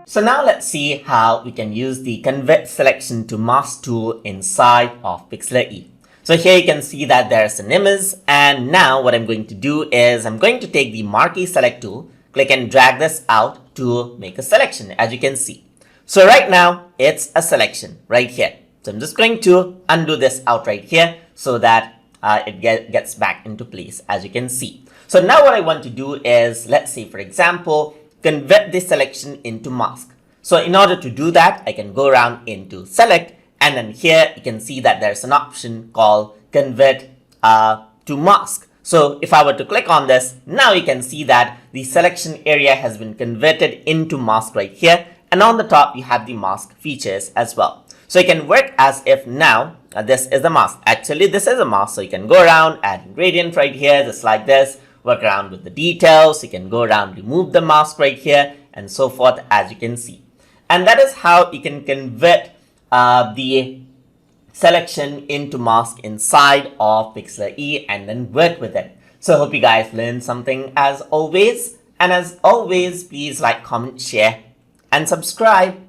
So now let's see how we can use the convert selection to mask tool inside of Pixlr E. So here you can see that there's an image, and now what I'm going to do is I'm going to take the marquee select tool, click and drag this out to make a selection, as you can see. So right now it's a selection right here. So I'm just going to undo this out right here so that it gets back into place, as you can see. So now what I want to do is, let's say for example, convert this selection into mask. So in order to do that, I can go around into select, and then here you can see that there's an option called convert to mask. So if I were to click on this, now you can see that the selection area has been converted into mask right here, and on the top you have the mask features as well. So you can work as if now this is a mask. Actually this is a mask, so you can go around, add ingredient right here just like this, work around with the details, you can go around, remove the mask right here, and so forth, as you can see. And that is how you can convert the selection into mask inside of Pixlr E and then work with it. So I hope you guys learned something as always. And as always, please like, comment, share, and subscribe.